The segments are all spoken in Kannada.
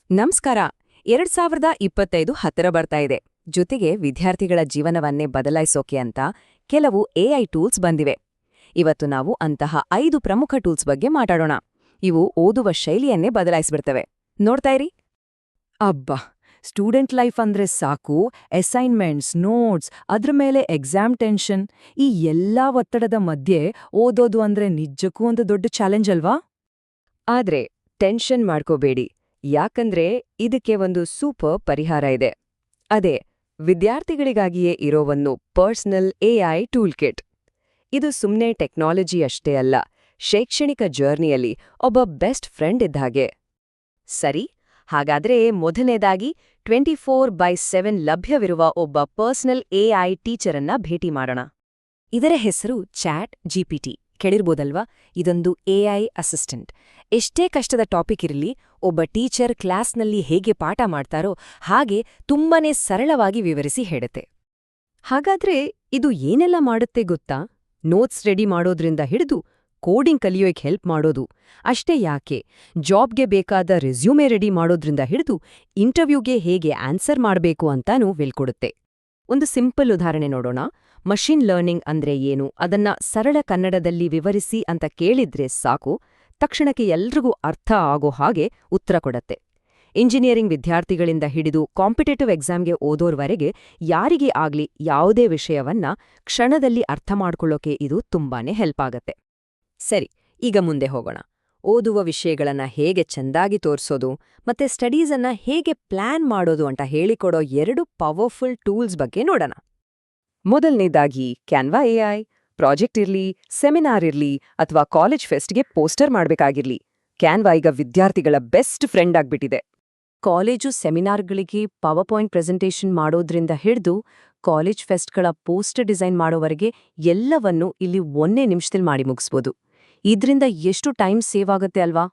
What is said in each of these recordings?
ನಮಸ್ಕಾರ. 2025 ಹತ್ತಿರ ಬರ್ತಾ ಇದೆ. ಜೊತೆಗೆ ವಿದ್ಯಾರ್ಥಿಗಳ ಜೀವನವನ್ನೇ ಬದಲಾಯಿಸೋಕೆ ಅಂತ ಕೆಲವು ಎಐ ಟೂಲ್ಸ್ ಬಂದಿವೆ. ಇವತ್ತು ನಾವು ಅಂತಹ 5 ಪ್ರಮುಖ ಟೂಲ್ಸ್ ಬಗ್ಗೆ ಮಾತಾಡೋಣ. ಇವು ಓದುವ ಶೈಲಿಯನ್ನೇ ಬದಲಾಯಿಸ್ಬಿಡ್ತವೆ. ನೋಡ್ತಾ ಇರಿ. ಅಬ್ಬಾ, ಸ್ಟೂಡೆಂಟ್ ಲೈಫ್ ಅಂದ್ರೆ ಸಾಕು, ಅಸೈನ್ಮೆಂಟ್ಸ್, ನೋಟ್ಸ್, ಅದ್ರ ಮೇಲೆ ಎಕ್ಸಾಮ್ ಟೆನ್ಷನ್, ಈ ಎಲ್ಲಾ ಒತ್ತಡದ ಮಧ್ಯೆ ಓದೋದು ಅಂದ್ರೆ ನಿಜಕ್ಕೂ ಒಂದು ದೊಡ್ಡ ಚಾಲೆಂಜ್ ಅಲ್ವಾ? ಆದ್ರೆ ಟೆನ್ಷನ್ ಮಾಡ್ಕೋಬೇಡಿ, ಯಾಕಂದ್ರೆ ಇದಕ್ಕೆ ಒಂದು ಸೂಪರ್ ಪರಿಹಾರ ಇದೆ. ಅದೇ ವಿದ್ಯಾರ್ಥಿಗಳಿಗಾಗಿಯೇ ಇರೋ ಒಂದು ಪರ್ಸನಲ್ ಎಐ ಟೂಲ್ ಕಿಟ್. ಇದು ಸುಮ್ನೆ ಟೆಕ್ನಾಲಜಿ ಅಷ್ಟೇ ಅಲ್ಲ, ಶೈಕ್ಷಣಿಕ ಜರ್ನಿಯಲ್ಲಿ ಒಬ್ಬ ಬೆಸ್ಟ್ ಫ್ರೆಂಡ್ ಇದ್ದ ಹಾಗೆ. ಸರಿ, ಹಾಗಾದ್ರೆ ಮೊದಲನೇದಾಗಿ 24/7 ಲಭ್ಯವಿರುವ ಒಬ್ಬ ಪರ್ಸನಲ್ ಎಐ ಟೀಚರನ್ನ ಭೇಟಿ ಮಾಡೋಣ. ಇದರ ಹೆಸರು ಚಾಟ್ ಜಿಪಿಟಿ. ಕೇಳಿರ್ಬೋದಲ್ವಾ? ಇದೊಂದು ಎಐ ಅಸಿಸ್ಟೆಂಟ್. ಎಷ್ಟೇ ಕಷ್ಟದ ಟಾಪಿಕ್ ಇರಲಿ, ಒಬ್ಬ ಟೀಚರ್ ಕ್ಲಾಸ್ನಲ್ಲಿ ಹೇಗೆ ಪಾಠ ಮಾಡ್ತಾರೋ ಹಾಗೆ ತುಂಬಾನೇ ಸರಳವಾಗಿ ವಿವರಿಸಿ ಹೇಳುತ್ತೆ. ಹಾಗಾದ್ರೆ ಇದು ಏನೆಲ್ಲ ಮಾಡುತ್ತೆ ಗೊತ್ತಾ? ನೋಟ್ಸ್ ರೆಡಿ ಮಾಡೋದ್ರಿಂದ ಹಿಡಿದು ಕೋಡಿಂಗ್ ಕಲಿಯೋಕೆ ಹೆಲ್ಪ್ ಮಾಡೋದು ಅಷ್ಟೇ ಯಾಕೆ, ಜಾಬ್ಗೆ ಬೇಕಾದ ರೆಸ್ಯೂಮೆ ರೆಡಿ ಮಾಡೋದ್ರಿಂದ ಹಿಡಿದು ಇಂಟರ್ವ್ಯೂಗೆ ಹೇಗೆ ಆನ್ಸರ್ ಮಾಡಬೇಕು ಅಂತಾನೂ ಹೇಳ್ಕೊಡುತ್ತೆ. ಒಂದು ಸಿಂಪಲ್ ಉದಾಹರಣೆ ನೋಡೋಣ. ಮಷಿನ್ ಲರ್ನಿಂಗ್ ಅಂದ್ರೆ ಏನು, ಅದನ್ನ ಸರಳ ಕನ್ನಡದಲ್ಲಿ ವಿವರಿಸಿ ಅಂತ ಕೇಳಿದ್ರೆ ಸಾಕು, ತಕ್ಷಣಕ್ಕೆ ಎಲ್ರಿಗೂ ಅರ್ಥ ಆಗೋ ಹಾಗೆ ಉತ್ತರ ಕೊಡತ್ತೆ. ಇಂಜಿನಿಯರಿಂಗ್ ವಿದ್ಯಾರ್ಥಿಗಳಿಂದ ಹಿಡಿದು ಕಾಂಪಿಟೇಟಿವ್ ಎಕ್ಸಾಮ್ಗೆ ಓದೋರ್ವರೆಗೆ ಯಾರಿಗೇ ಆಗ್ಲಿ ಯಾವುದೇ ವಿಷಯವನ್ನ ಕ್ಷಣದಲ್ಲಿ ಅರ್ಥ ಮಾಡ್ಕೊಳ್ಳೋಕೆ ಇದು ತುಂಬಾನೇ ಹೆಲ್ಪ್ ಆಗತ್ತೆ. ಸರಿ, ಈಗ ಮುಂದೆ ಹೋಗೋಣ. ಓದುವ ವಿಷಯಗಳನ್ನ ಹೇಗೆ ಚೆಂದಾಗಿ ತೋರ್ಸೋದು ಮತ್ತೆ ಸ್ಟಡೀಸನ್ನ ಹೇಗೆ ಪ್ಲಾನ್ ಮಾಡೋದು ಅಂತ ಹೇಳಿಕೊಡೋ 2 ಪವರ್ಫುಲ್ ಟೂಲ್ಸ್ ಬಗ್ಗೆ ನೋಡೋಣ. ಮೊದಲನೇದಾಗಿ ಕ್ಯಾನ್ವಾ ಎಐ. ಪ್ರಾಜೆಕ್ಟ್ ಇರ್ಲಿ, ಸೆಮಿನಾರ್ ಇರ್ಲಿ ಅಥವಾ ಕಾಲೇಜ್ ಫೆಸ್ಟ್ಗೆ ಪೋಸ್ಟರ್ ಮಾಡ್ಬೇಕಾಗಿರ್ಲಿ, ಕ್ಯಾನ್ವಾ ಈಗ ವಿದ್ಯಾರ್ಥಿಗಳ ಬೆಸ್ಟ್ ಫ್ರೆಂಡ್ ಆಗ್ಬಿಟ್ಟಿದೆ. ಕಾಲೇಜು ಸೆಮಿನಾರ್ಗಳಿಗೆ ಪವರ್ ಪಾಯಿಂಟ್ ಪ್ರೆಸೆಂಟೇಷನ್ ಮಾಡೋದ್ರಿಂದ ಹಿಡಿದು ಕಾಲೇಜ್ ಫೆಸ್ಟ್ಗಳ ಪೋಸ್ಟರ್ ಡಿಸೈನ್ ಮಾಡೋವರೆಗೆ ಎಲ್ಲವನ್ನೂ ಇಲ್ಲಿ 1 ನಿಮಿಷದಲ್ಲಿ ಮಾಡಿ ಮುಗಿಸ್ಬೋದು. ಇದ್ರಿಂದ ಎಷ್ಟು ಟೈಮ್ ಸೇವ್ ಆಗುತ್ತೆ ಅಲ್ವಾ?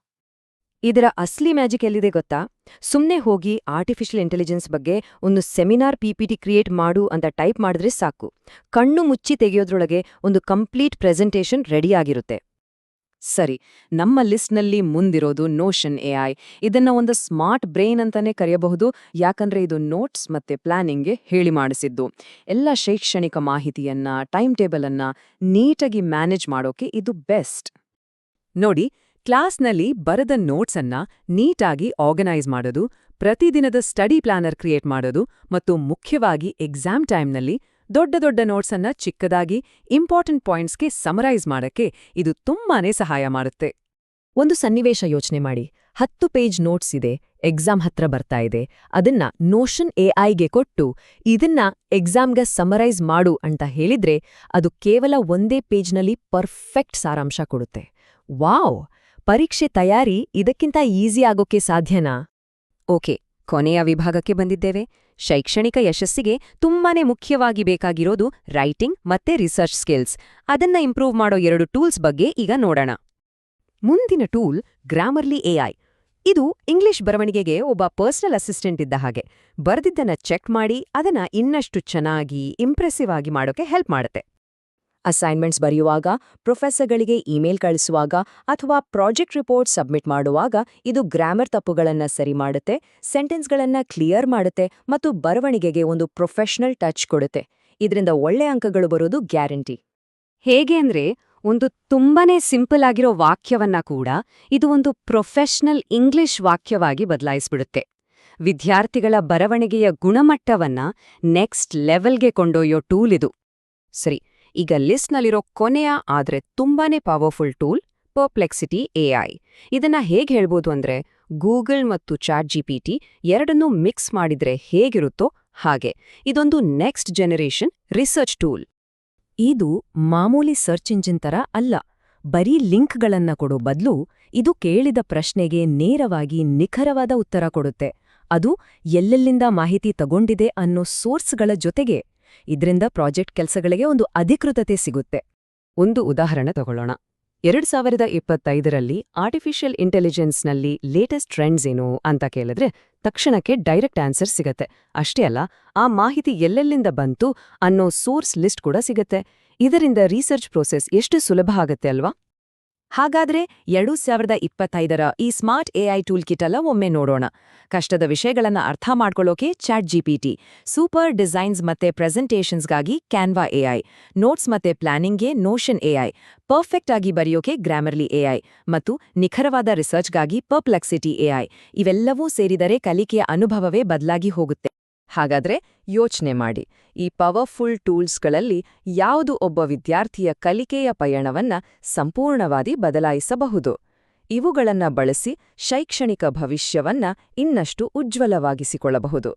ಇದರ ಅಸ್ಲಿ ಮ್ಯಾಜಿಕ್ ಎಲ್ಲಿದೆ ಗೊತ್ತಾ? ಸುಮ್ನೆ ಹೋಗಿ ಆರ್ಟಿಫಿಷಿಯಲ್ ಇಂಟೆಲಿಜೆನ್ಸ್ ಬಗ್ಗೆ ಒಂದು ಸೆಮಿನಾರ್ ಪಿಪಿಟಿ ಕ್ರಿಯೇಟ್ ಮಾಡು ಅಂತ ಟೈಪ್ ಮಾಡಿದ್ರೆ ಸಾಕು, ಕಣ್ಣು ಮುಚ್ಚಿ ತೆಗೆಯೋದ್ರೊಳಗೆ ಒಂದು ಕಂಪ್ಲೀಟ್ ಪ್ರೆಸೆಂಟೇಷನ್ ರೆಡಿಯಾಗಿರುತ್ತೆ. ಸರಿ, ನಮ್ಮ ಲಿಸ್ಟ್ನಲ್ಲಿ ಮುಂದಿರೋದು ನೋಷನ್ ಎಐ. ಇದನ್ನ ಒಂದು ಸ್ಮಾರ್ಟ್ ಬ್ರೈನ್ ಅಂತಾನೆ ಕರೆಯಬಹುದು, ಯಾಕಂದ್ರೆ ಇದು ನೋಟ್ಸ್ ಮತ್ತೆ ಪ್ಲಾನಿಂಗ್ಗೆ ಹೇಳಿ ಮಾಡಿಸಿದ್ದು. ಎಲ್ಲ ಶೈಕ್ಷಣಿಕ ಮಾಹಿತಿಯನ್ನ, ಟೈಮ್ ಟೇಬಲ್ ಅನ್ನ ನೀಟಾಗಿ ಮ್ಯಾನೇಜ್ ಮಾಡೋಕೆ ಇದು ಬೆಸ್ಟ್. ನೋಡಿ, ಕ್ಲಾಸ್ನಲ್ಲಿ ಬರೆದ ನೋಟ್ಸ್ ಅನ್ನ ನೀಟಾಗಿ ಆರ್ಗನೈಸ್ ಮಾಡೋದು, ಪ್ರತಿದಿನದ ಸ್ಟಡಿ ಪ್ಲಾನರ್ ಕ್ರಿಯೇಟ್ ಮಾಡೋದು ಮತ್ತು ಮುಖ್ಯವಾಗಿ ಎಕ್ಸಾಮ್ ಟೈಮ್ನಲ್ಲಿ ದೊಡ್ಡ ದೊಡ್ಡ ನೋಟ್ಸ್ ಅನ್ನ ಚಿಕ್ಕದಾಗಿ ಇಂಪಾರ್ಟೆಂಟ್ ಪಾಯಿಂಟ್ಸ್ಗೆ ಸಮರೈಸ್ ಮಾಡಕ್ಕೆ ಇದು ತುಂಬಾನೇ ಸಹಾಯ ಮಾಡುತ್ತೆ. ಒಂದು ಸನ್ನಿವೇಶ ಯೋಚನೆ ಮಾಡಿ. 10 ಪೇಜ್ ನೋಟ್ಸ್ ಇದೆ, ಎಕ್ಸಾಮ್ ಹತ್ರ ಬರ್ತಾ ಇದೆ. ಅದನ್ನ ನೋಷನ್ ಎಐಗೆ ಕೊಟ್ಟು ಇದನ್ನ ಎಕ್ಸಾಮ್ಗೆ ಸಮರೈಸ್ ಮಾಡು ಅಂತ ಹೇಳಿದ್ರೆ ಅದು ಕೇವಲ 1 ಪೇಜ್ನಲ್ಲಿ ಪರ್ಫೆಕ್ಟ್ ಸಾರಾಂಶ ಕೊಡುತ್ತೆ. ವಾವ್! ಪರೀಕ್ಷೆ ತಯಾರಿ ಇದಕ್ಕಿಂತ ಈಸಿ ಆಗೋಕೆ ಸಾಧ್ಯನಾ? ಓಕೆ, ಕೊನೆಯ ವಿಭಾಗಕ್ಕೆ ಬಂದಿದ್ದೇವೆ. ಶೈಕ್ಷಣಿಕ ಯಶಸ್ಸಿಗೆ ತುಂಬಾನೇ ಮುಖ್ಯವಾಗಿ ಬೇಕಾಗಿರೋದು ರೈಟಿಂಗ್ ಮತ್ತೆ ರಿಸರ್ಚ್ ಸ್ಕಿಲ್ಸ್. ಅದನ್ನ ಇಂಪ್ರೂವ್ ಮಾಡೋ 2 ಟೂಲ್ಸ್ ಬಗ್ಗೆ ಈಗ ನೋಡೋಣ. ಮುಂದಿನ ಟೂಲ್ ಗ್ರಾಮರ್ಲಿ ಎಐ. ಇದು ಇಂಗ್ಲಿಷ್ ಬರವಣಿಗೆಗೆ ಒಬ್ಬ ಪರ್ಸನಲ್ ಅಸಿಸ್ಟೆಂಟ್ ಇದ್ದ ಹಾಗೆ. ಬರ್ದಿದ್ದನ್ನ ಚೆಕ್ ಮಾಡಿ ಅದನ್ನ ಇನ್ನಷ್ಟು ಚೆನ್ನಾಗಿ ಇಂಪ್ರೆಸಿವ್ ಆಗಿ ಮಾಡೋಕೆ ಹೆಲ್ಪ್ ಮಾಡುತ್ತೆ. ಅಸೈನ್ಮೆಂಟ್ಸ್ ಬರೆಯುವಾಗ, ಪ್ರೊಫೆಸರ್ಗಳಿಗೆ ಇಮೇಲ್ ಕಳಿಸುವಾಗ ಅಥವಾ ಪ್ರಾಜೆಕ್ಟ್ ರಿಪೋರ್ಟ್ ಸಬ್ಮಿಟ್ ಮಾಡುವಾಗ ಇದು ಗ್ರಾಮರ್ ತಪ್ಪುಗಳನ್ನ ಸರಿ ಮಾಡುತ್ತೆ, ಸೆಂಟೆನ್ಸ್ಗಳನ್ನ ಕ್ಲಿಯರ್ ಮಾಡುತ್ತೆ ಮತ್ತು ಬರವಣಿಗೆಗೆ ಒಂದು ಪ್ರೊಫೆಷನಲ್ ಟಚ್ ಕೊಡುತ್ತೆ. ಇದರಿಂದ ಒಳ್ಳೆ ಅಂಕಗಳು ಬರೋದು ಗ್ಯಾರಂಟಿ. ಹೇಗೆ ಅಂದ್ರೆ, ಒಂದು ತುಂಬಾನೇ ಸಿಂಪಲ್ ಆಗಿರೋ ವಾಕ್ಯವನ್ನ ಕೂಡ ಇದು ಒಂದು ಪ್ರೊಫೆಷನಲ್ ಇಂಗ್ಲಿಷ್ ವಾಕ್ಯವಾಗಿ ಬದಲಾಯಿಸ್ಬಿಡುತ್ತೆ. ವಿದ್ಯಾರ್ಥಿಗಳ ಬರವಣಿಗೆಯ ಗುಣಮಟ್ಟವನ್ನ ನೆಕ್ಸ್ಟ್ ಲೆವೆಲ್ಗೆ ಕೊಂಡೊಯ್ಯೋ ಟೂಲ್ ಇದು. ಸರಿ, ಈಗ ಲಿಸ್ಟ್ನಲ್ಲಿರೋ ಕೊನೆಯ ಆದ್ರೆ ತುಂಬಾನೇ ಪವರ್ಫುಲ್ ಟೂಲ್ ಪರ್ಪ್ಲೆಕ್ಸಿಟಿ ಎಐ. ಇದನ್ನ ಹೇಗೆ ಹೇಳ್ಬೋದು ಅಂದ್ರೆ, ಗೂಗಲ್ ಮತ್ತು ಚಾಟ್ ಜಿಪಿಟಿ ಎರಡನ್ನೂ ಮಿಕ್ಸ್ ಮಾಡಿದ್ರೆ ಹೇಗಿರುತ್ತೋ ಹಾಗೆ. ಇದೊಂದು ನೆಕ್ಸ್ಟ್ ಜನರೇಷನ್ ರಿಸರ್ಚ್ ಟೂಲ್. ಇದು ಮಾಮೂಲಿ ಸರ್ಚ್ ಇಂಜಿನ್ ತರ ಅಲ್ಲ. ಬರೀ ಲಿಂಕ್ಗಳನ್ನ ಕೊಡೋ ಬದಲು ಇದು ಕೇಳಿದ ಪ್ರಶ್ನೆಗೆ ನೇರವಾಗಿ ನಿಖರವಾದ ಉತ್ತರ ಕೊಡುತ್ತೆ. ಅದು ಎಲ್ಲೆಲ್ಲಿಂದ ಮಾಹಿತಿ ತಗೊಂಡಿದೆ ಅನ್ನೋ ಸೋರ್ಸ್ಗಳ ಜೊತೆಗೆ. ಇದ್ರಿಂದ ಪ್ರಾಜೆಕ್ಟ್ ಕೆಲಸಗಳಿಗೆ ಒಂದು ಅಧಿಕೃತತೆ ಸಿಗುತ್ತೆ. ಒಂದು ಉದಾಹರಣೆ ತಗೊಳ್ಳೋಣ. 2025ರಲ್ಲಿ ಆರ್ಟಿಫಿಷಿಯಲ್ ಇಂಟೆಲಿಜೆನ್ಸ್ನಲ್ಲಿ ಲೇಟೆಸ್ಟ್ ಟ್ರೆಂಡ್ಸ್ ಏನು ಅಂತ ಕೇಳಿದ್ರೆ ತಕ್ಷಣಕ್ಕೆ ಡೈರೆಕ್ಟ್ ಆನ್ಸರ್ ಸಿಗತ್ತೆ. ಅಷ್ಟೇ ಅಲ್ಲ, ಆ ಮಾಹಿತಿ ಎಲ್ಲೆಲ್ಲಿಂದ ಬಂತು ಅನ್ನೋ ಸೋರ್ಸ್ ಲಿಸ್ಟ್ ಕೂಡ ಸಿಗತ್ತೆ. ಇದರಿಂದ ರಿಸರ್ಚ್ ಪ್ರೋಸೆಸ್ ಎಷ್ಟು ಸುಲಭ ಆಗತ್ತೆ ಅಲ್ವಾ? ಹಾಗಾದ್ರೆ 2025ರ ಈ ಸ್ಮಾರ್ಟ್ ಎಐ ಟೂಲ್ ಕಿಟ್ ಅಲ್ಲ ಒಮ್ಮೆ ನೋಡೋಣ. ಕಷ್ಟದ ವಿಷಯಗಳನ್ನ ಅರ್ಥ ಮಾಡ್ಕೊಳ್ಳೋಕೆ ಚಾಟ್ ಜಿಪಿಟಿ, ಸೂಪರ್ ಡಿಸೈನ್ಸ್ ಮತ್ತೆ ಪ್ರೆಸೆಂಟೇಷನ್ಸ್ಗಾಗಿ ಕ್ಯಾನ್ವಾ ಎಐ, ನೋಟ್ಸ್ ಮತ್ತೆ ಪ್ಲಾನಿಂಗ್ಗೆ ನೋಷನ್ ಎಐ, ಪರ್ಫೆಕ್ಟ್ ಆಗಿ ಬರೆಯೋಕೆ ಗ್ರಾಮರ್ಲಿ ಎಐ ಮತ್ತು ನಿಖರವಾದ ರಿಸರ್ಚ್ಗಾಗಿ ಪರ್ಪ್ಲೆಕ್ಸಿಟಿ ಎಐ ಇವೆಲ್ಲವೂ ಸೇರಿದರೆ ಕಲಿಕೆಯ ಅನುಭವವೇ ಬದಲಾಗಿ ಹೋಗುತ್ತೆ. ಹಾಗಾದ್ರೆ ಯೋಚನೆ ಮಾಡಿ, ಈ ಪವರ್ಫುಲ್ ಟೂಲ್ಸ್ಗಳಲ್ಲಿ ಯಾವುದು ಒಬ್ಬ ವಿದ್ಯಾರ್ಥಿಯ ಕಲಿಕೆಯ ಪಯಣವನ್ನ ಸಂಪೂರ್ಣವಾಗಿ ಬದಲಾಯಿಸಬಹುದು? ಇವುಗಳನ್ನ ಬಳಸಿ ಶೈಕ್ಷಣಿಕ ಭವಿಷ್ಯವನ್ನ ಇನ್ನಷ್ಟು ಉಜ್ವಲವಾಗಿಸಿಕೊಳ್ಳಬಹುದು.